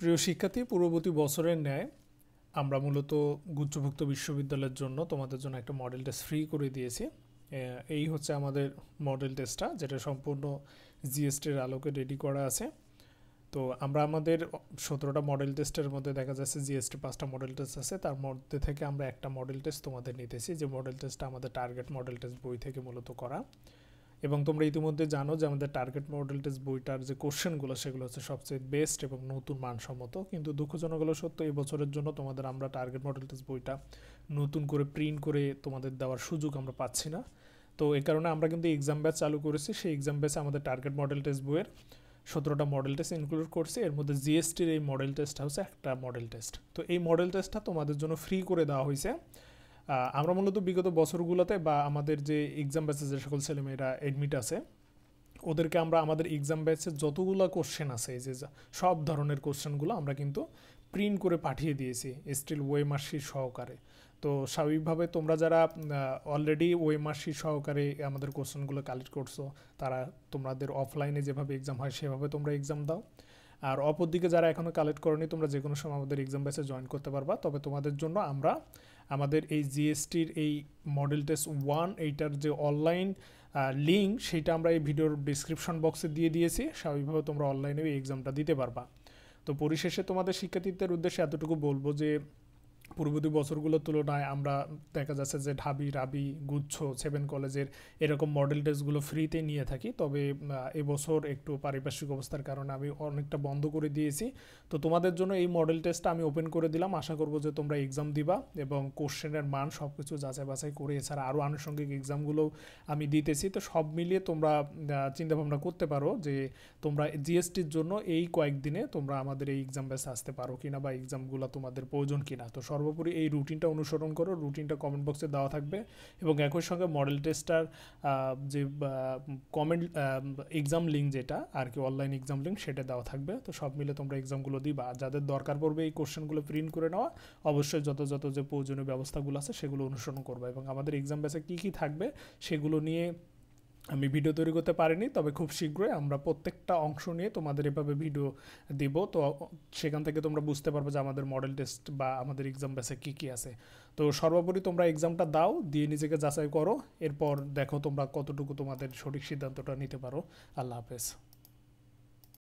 প্রিয় শিক্ষার্থী, পূর্ববর্তী বছরের ন্যায় আমরা মূলত গুচ্ছভুক্ত বিশ্ববিদ্যালয়ের জন্য তোমাদের জন্য একটা মডেল টেস্ট ফ্রি করে দিয়েছি। এই হচ্ছে আমাদের মডেল টেস্টটা, যেটা সম্পূর্ণ জিএসটির আলোকে রেডি করা আছে। তো আমরা আমাদের 17টা মডেল টেস্টের মধ্যে দেখা যাচ্ছে জিএসটি 5টা মডেল টেস্ট আছে, তার মধ্যে থেকে আমরা একটা মডেল টেস্ট তোমাদের নিতেছি, যে মডেল টেস্টটা আমাদের টার্গেট মডেল টেস্ট বই থেকে মূলত করা। এবং তোমরা ইতিমধ্যে জানো যে আমাদের টার্গেট মডেল টেস্ট বইটার যে কোশ্চেনগুলো সেগুলো হচ্ছে সবচেয়ে বেস্ট এবং নতুন মানসম্মত। কিন্তু দুঃখজনক হলো সত্য, এই বছরের জন্য তোমাদের আমরা টার্গেট মডেল টেস্ট বইটা নতুন করে প্রিন্ট করে তোমাদের দেওয়ার সুযোগ আমরা পাচ্ছি না। তো এই কারণে আমরা কিন্তু এক্সাম ব্যাচ চালু করেছি। সেই এক্সাম ব্যাচে আমাদের টার্গেট মডেল টেস্ট বইয়ের 17টা মডেল টেস্ট ইনক্লুড করছি। এর মধ্যে জিএসটির এই মডেল টেস্টটা হচ্ছে একটা মডেল টেস্ট। তো এই মডেল টেস্টটা তোমাদের জন্য ফ্রি করে দেওয়া হয়েছে। আমরা মূলত বিগত বছরগুলোতে বা আমাদের যে এক্সাম ব্যাচে যে সকল ছেলেমেয়েরা অ্যাডমিট আছে ওদেরকে আমরা আমাদের এক্সাম ব্যাচে যতগুলো কোশ্চেন আছে, এই যে সব ধরনের কোশ্চেনগুলো আমরা কিন্তু প্রিন্ট করে পাঠিয়ে দিয়েছি স্টিল ওয়ে মার্কশিট সহকারে। তো স্বাভাবিকভাবে তোমরা যারা অলরেডি ওয়ে মার্কশিট সহকারে আমাদের কোশ্চেনগুলো কালেক্ট করছো, তারা তোমাদের অফলাইনে যেভাবে এক্সাম হয় সেভাবে তোমরা এক্সাম দাও। আর অপরদিকে যারা এখনও কালেক্ট করনি, তোমরা যে কোনো সময় আমাদের এক্সাম ব্যাচে জয়েন করতে পারবা। তবে তোমাদের জন্য আমরা আমাদের এই জিএসটির এই মডেল টেস্ট 1 এইটার যে অনলাইন লিঙ্ক সেটা আমরা এই ভিডিওর ডিসক্রিপশন বক্সে দিয়ে দিয়েছি। স্বাভাবিকভাবে তোমরা অনলাইনে এই এক্সামটা দিতে পারবা। তো পরিশেষে তোমাদের শিক্ষার্থীদের উদ্দেশ্যে এতটুকু বলবো যে পূর্ববর্তী বছরগুলোর তুলনায় আমরা দেখা যাচ্ছে যে ঢাবি, রাবি, গুচ্ছ, 7 কলেজের এরকম মডেল টেস্টগুলো ফ্রিতে নিয়ে থাকি। তবে এবছর একটু পারিপার্শ্বিক অবস্থার কারণে আমি অনেকটা বন্ধ করে দিয়েছি। তো তোমাদের জন্য এই মডেল টেস্টটা আমি ওপেন করে দিলাম। আশা করবো যে তোমরা এক্সাম দিবা এবং কোশ্চেনের মান সব কিছু যাচাই বাছাই করে, এছাড়া আরও আনুষঙ্গিক এক্সামগুলোও আমি দিতেছি। তো সব মিলিয়ে তোমরা চিন্তাভাবনা করতে পারো যে তোমরা জিএসটির জন্য এই কয়েকদিনে তোমরা আমাদের এই এক্সাম ব্যাচে আসতে পারো কিনা, বা এক্সামগুলো তোমাদের প্রয়োজন কিনা। তো সর্বোপরি এই রুটিনটা অনুসরণ করো, রুটিনটা কমেন্ট বক্সে দেওয়া থাকবে এবং একই সঙ্গে মডেল টেস্টার যে কমেন্ট এক্সাম লিঙ্ক যেটা আর কি অনলাইন এক্সাম লিঙ্ক সেটা দেওয়া থাকবে। তো সব মিলে তোমরা এক্সামগুলো দিবা। যাদের দরকার পড়বে এই কোশ্চেনগুলো প্রিন্ট করে নেওয়া, অবশ্যই যত যে প্রয়োজনীয় ব্যবস্থাগুলো আছে সেগুলো অনুসরণ করবে। এবং আমাদের এক্সাম ব্যাচে কী কী থাকবে সেগুলো নিয়ে আমি ভিডিও তৈরি করতে পারিনি, তবে খুব শীঘ্রই আমরা প্রত্যেকটা অংশ নিয়ে তোমাদের এভাবে ভিডিও দিব। তো সেখান থেকে তোমরা বুঝতে পারবে যে আমাদের মডেল টেস্ট বা আমাদের এক্সাম ব্যাচে কী কী আছে। তো সর্বোপরি তোমরা এক্সামটা দাও, দিয়ে নিজেকে যাচাই করো, এরপর দেখো তোমরা কতটুকু তোমাদের সঠিক সিদ্ধান্তটা নিতে পারো। আল্লাহ হাফেজ।